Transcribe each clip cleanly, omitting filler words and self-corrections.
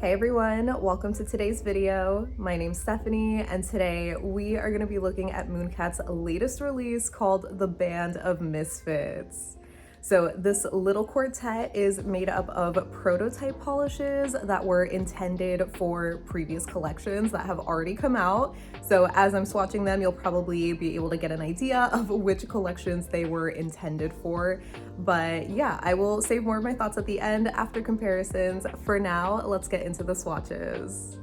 Hey everyone, welcome to today's video. My name's Stephanie, and today we are going to be looking at Mooncat's latest release called the Band of Misfits. So this little quartet is made up of prototype polishes that were intended for previous collections that have already come out. So as I'm swatching them, you'll probably be able to get an idea of which collections they were intended for. But yeah, I will save more of my thoughts at the end after comparisons. For now, let's get into the swatches.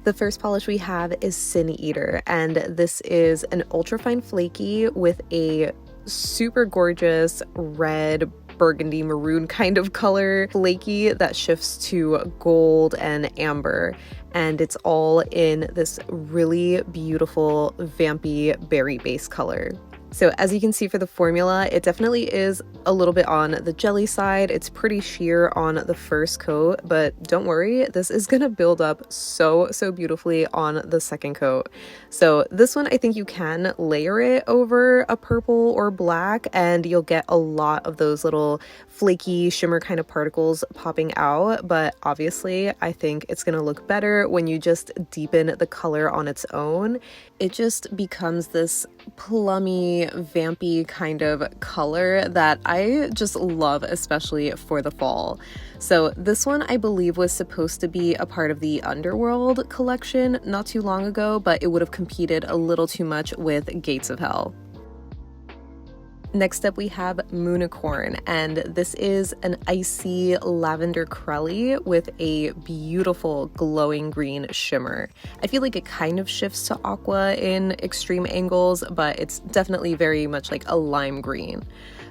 The first polish we have is Sin Eater, and this is an ultrafine flaky with a super gorgeous red burgundy maroon kind of color flaky that shifts to gold and amber, and it's all in this really beautiful vampy berry base color. So as you can see for the formula, it definitely is a little bit on the jelly side. It's pretty sheer on the first coat, but don't worry, this is gonna build up so beautifully on the second coat. So this one, I think you can layer it over a purple or black and you'll get a lot of those little flaky shimmer kind of particles popping out. But obviously, I think it's gonna look better when you just deepen the color on its own. It just becomes this plummy, vampy kind of color that I just love, especially for the fall. So this one I believe was supposed to be a part of the Underworld collection not too long ago, but it would have competed a little too much with Gates of Hell. Next up we have Moonicorn, and this is an icy lavender crelly with a beautiful glowing green shimmer. I feel like it kind of shifts to aqua in extreme angles, but it's definitely very much like a lime green.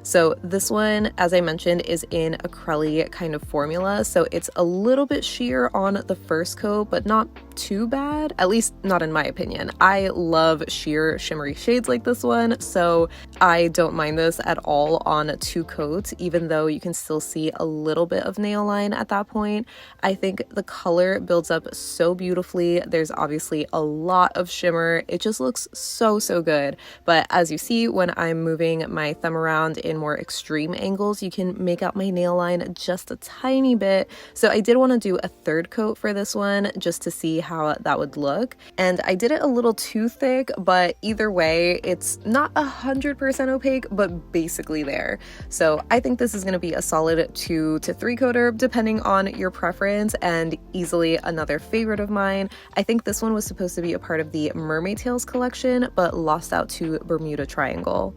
So this one, as I mentioned, is in a crelly kind of formula, so it's a little bit sheer on the first coat, but not too bad, at least not in my opinion. I love sheer shimmery shades like this one, so I don't mind this at all on two coats, even though you can still see a little bit of nail line at that point. I think the color builds up so beautifully. There's obviously a lot of shimmer. It just looks so good, but as you see when I'm moving my thumb around in more extreme angles, you can make out my nail line just a tiny bit. So I did want to do a third coat for this one just to see how that would look, and I did it a little too thick, but either way it's not 100% opaque, but basically there. So I think this is going to be a solid 2 to 3 coater depending on your preference, and easily another favorite of mine. I think this one was supposed to be a part of the Mermaid Tales collection but lost out to Bermuda Triangle.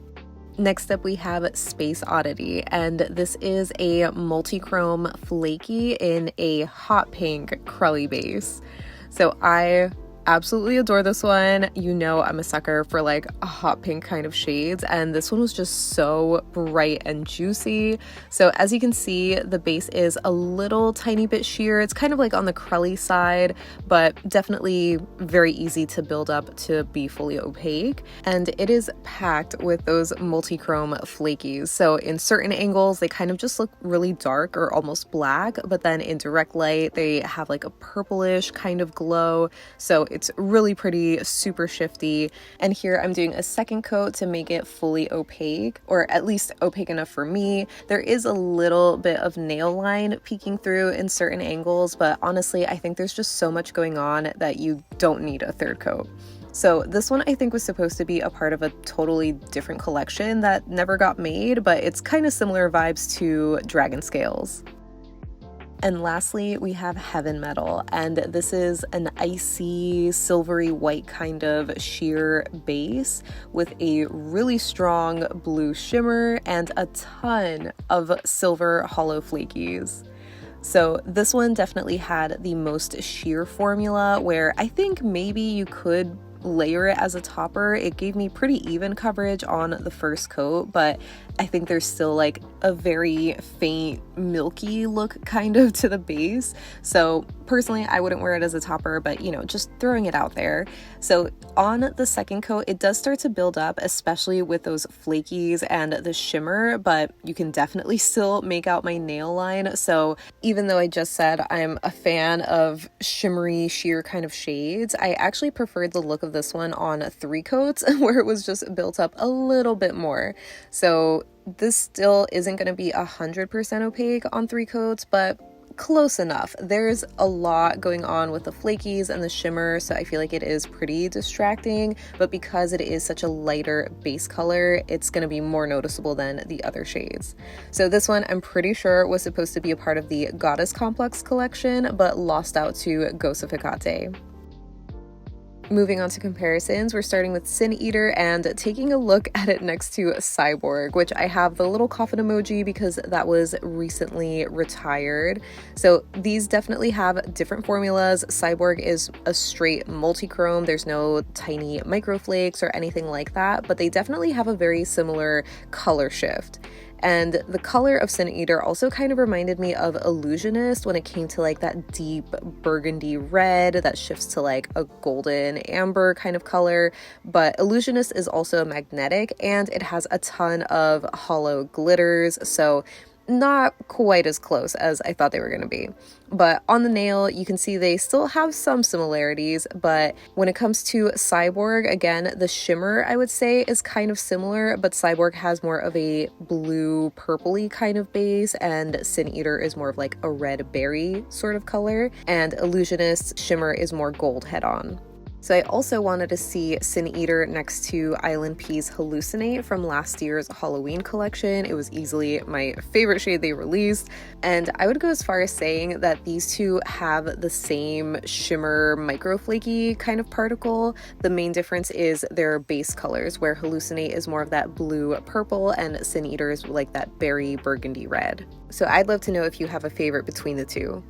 Next up we have Space Oddity, and this is a multi-chrome flaky in a hot pink crelly base. So I absolutely adore this one. You know I'm a sucker for like a hot pink kind of shades, and this one was just so bright and juicy. So as you can see, the base is a little tiny bit sheer. It's kind of like on the crelly side, but definitely very easy to build up to be fully opaque. And it is packed with those multi-chrome flakies. So in certain angles, they kind of just look really dark or almost black, but then in direct light, they have like a purplish kind of glow. So it's really pretty, super shifty. And here I'm doing a second coat to make it fully opaque, or at least opaque enough for me. There is a little bit of nail line peeking through in certain angles, but honestly, I think there's just so much going on that you don't need a third coat. So this one I think was supposed to be a part of a totally different collection that never got made, but it's kind of similar vibes to Dragon Scales. And lastly, we have Heavenmetal, and this is an icy, silvery white kind of sheer base with a really strong blue shimmer and a ton of silver hollow flakies. So this one definitely had the most sheer formula, where I think maybe you could layer it as a topper. It gave me pretty even coverage on the first coat, but I think there's still like a very faint milky look kind of to the base. So personally, I wouldn't wear it as a topper, but you know, just throwing it out there. So on the second coat, it does start to build up, especially with those flakies and the shimmer, but you can definitely still make out my nail line. So even though I just said I'm a fan of shimmery, sheer kind of shades, I actually preferred the look of this one on 3 coats where it was just built up a little bit more. So this still isn't going to be 100% opaque on 3 coats, but close enough. There's a lot going on with the flakies and the shimmer, so I feel like it is pretty distracting, but because it is such a lighter base color, it's going to be more noticeable than the other shades. So this one I'm pretty sure was supposed to be a part of the Goddess Complex collection, but lost out to Ghost of Hecate. Moving on to comparisons, we're starting with Sin Eater and taking a look at it next to Cyborg, which I have the little coffin emoji because that was recently retired. So these definitely have different formulas. Cyborg is a straight multi-chrome. There's no tiny microflakes or anything like that, but they definitely have a very similar color shift. And the color of Sin Eater also kind of reminded me of Illusionist when it came to like that deep burgundy red that shifts to like a golden amber kind of color. But Illusionist is also magnetic and it has a ton of hollow glitters, so not quite as close as I thought they were going to be. But on the nail, you can see they still have some similarities, but when it comes to Cyborg, again, the shimmer I would say is kind of similar, but Cyborg has more of a blue purpley kind of base, and Sin Eater is more of like a red berry sort of color, and Illusionist shimmer is more gold head-on. So I also wanted to see Sin Eater next to ILNP's Hallucinate from last year's Halloween collection. It was easily my favorite shade they released, and I would go as far as saying that these two have the same shimmer microflaky kind of particle. The main difference is their base colors, where Hallucinate is more of that blue purple and Sin Eater is like that berry burgundy red. So I'd love to know if you have a favorite between the two.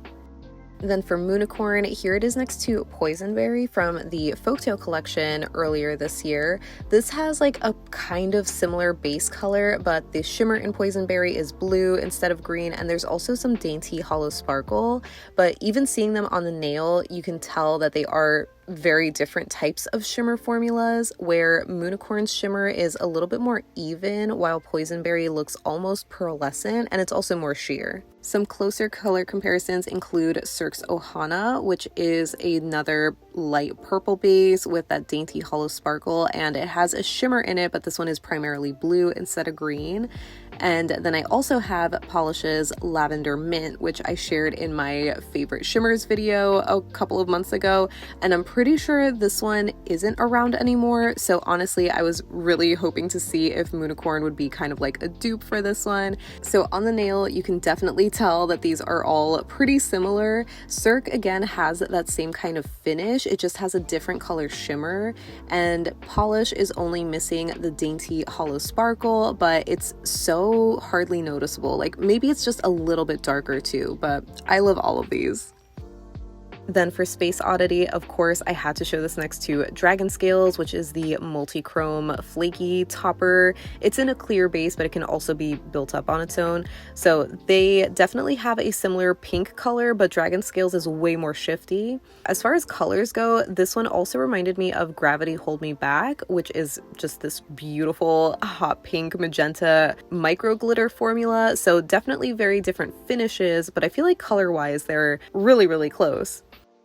Then for Moonicorn, here it is next to Poisonberry from the Folktale collection earlier this year. This has like a kind of similar base color, but the shimmer in Poisonberry is blue instead of green, and there's also some dainty hollow sparkle. But even seeing them on the nail, you can tell that they are very different types of shimmer formulas, where Moonicorn's shimmer is a little bit more even, while Poisonberry looks almost pearlescent, and it's also more sheer. Some closer color comparisons include Cirque's Ohana, which is another light purple base with that dainty hollow sparkle, and it has a shimmer in it, but this one is primarily blue instead of green. And then I also have Pahlish's Lavender Mint, which I shared in my favorite shimmers video a couple of months ago, and I'm pretty sure this one isn't around anymore. So honestly, I was really hoping to see if Moonicorn would be kind of like a dupe for this one. So on the nail, you can definitely tell that these are all pretty similar. Cirque again has that same kind of finish, it just has a different color shimmer, and Pahlish is only missing the dainty hollow sparkle, but it's so hardly noticeable. Like maybe it's just a little bit darker too, but I love all of these. Then for Space Oddity, of course, I had to show this next to Dragon Scales, which is the multi-chrome flaky topper. It's in a clear base, but it can also be built up on its own. So they definitely have a similar pink color, but Dragon Scales is way more shifty. As far as colors go, this one also reminded me of Gravity Hold Me Back, which is just this beautiful hot pink magenta micro glitter formula. So definitely very different finishes, but I feel like color-wise, they're really, really close.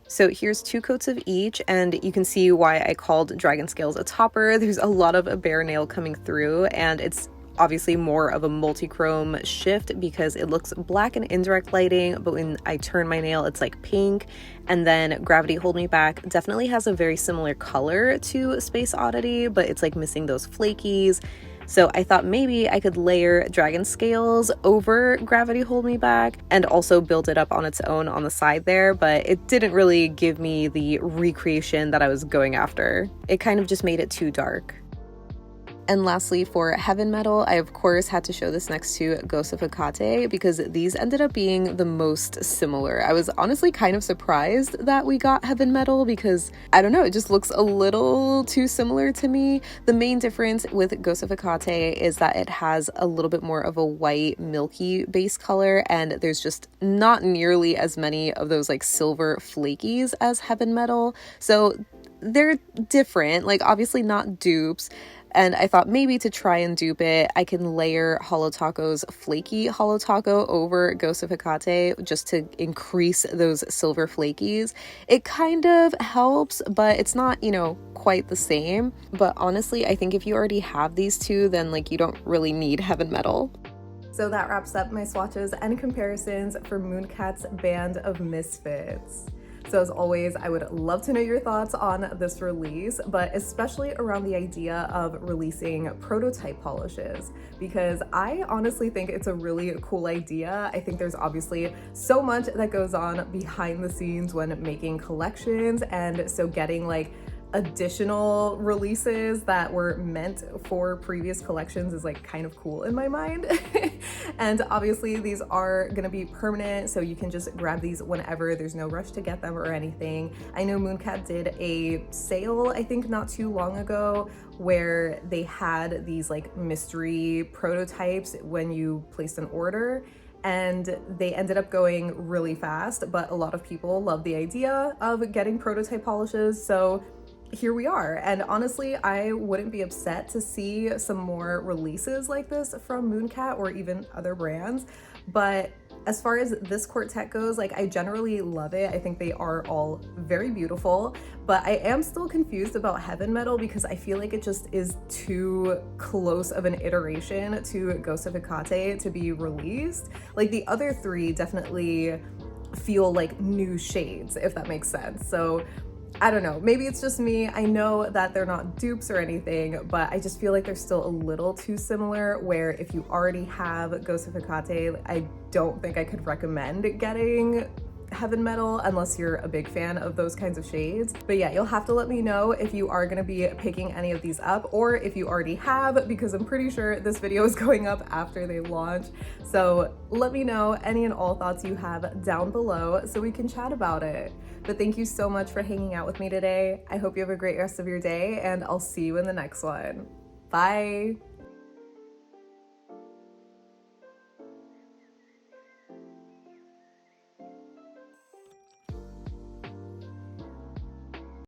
So here's 2 coats of each, and you can see why I called Dragon Scales a topper. There's a lot of a bare nail coming through, and it's obviously more of a multi-chrome shift because it looks black in indirect lighting, but when I turn my nail, it's like pink. And then Gravity Hold Me Back definitely has a very similar color to Space Oddity, but it's like missing those flakies. So I thought maybe I could layer Dragon Scales over Gravity Hold Me Back and also build it up on its own on the side there, but it didn't really give me the recreation that I was going after. It kind of just made it too dark. And lastly, for Heavenmetal, I of course had to show this next to Ghost of Hecate because these ended up being the most similar. I was honestly kind of surprised that we got Heavenmetal because, I don't know, it just looks a little too similar to me. The main difference with Ghost of Hecate is that it has a little bit more of a white, milky base color, and there's just not nearly as many of those like silver flakies as Heavenmetal. So they're different, like obviously not dupes. And I thought maybe to try and dupe it, I can layer Holo Taco's Flaky Holo Taco over Ghost of Hecate just to increase those silver flakies. It kind of helps, but it's not, you know, quite the same. But honestly, I think if you already have these two, then like you don't really need Heavenmetal. So that wraps up my swatches and comparisons for Mooncat's Band of Misfits. So as always, I would love to know your thoughts on this release, but especially around the idea of releasing prototype polishes, because I honestly think it's a really cool idea. I think there's obviously so much that goes on behind the scenes when making collections, and so getting like additional releases that were meant for previous collections is like kind of cool in my mind. And obviously these are gonna be permanent, so you can just grab these whenever. There's no rush to get them or anything. I know Mooncat did a sale, I think not too long ago, where they had these like mystery prototypes when you placed an order, and they ended up going really fast, but a lot of people love the idea of getting prototype polishes, so here we are. And honestly, I wouldn't be upset to see some more releases like this from Mooncat or even other brands. But as far as this quartet goes, like, I generally love it. I think they are all very beautiful, but I am still confused about Heavenmetal because I feel like it just is too close of an iteration to Ghost of Hecate to be released. Like, the other three definitely feel like new shades, if that makes sense. So I don't know, maybe it's just me. I know that they're not dupes or anything, but I just feel like they're still a little too similar, where if you already have Ghost of Hecate, I don't think I could recommend getting Heavenmetal unless you're a big fan of those kinds of shades. But yeah, you'll have to let me know if you are gonna be picking any of these up, or if you already have, because I'm pretty sure this video is going up after they launch. So let me know any and all thoughts you have down below so we can chat about it. But thank you so much for hanging out with me today. I hope you have a great rest of your day, and I'll see you in the next one. Bye.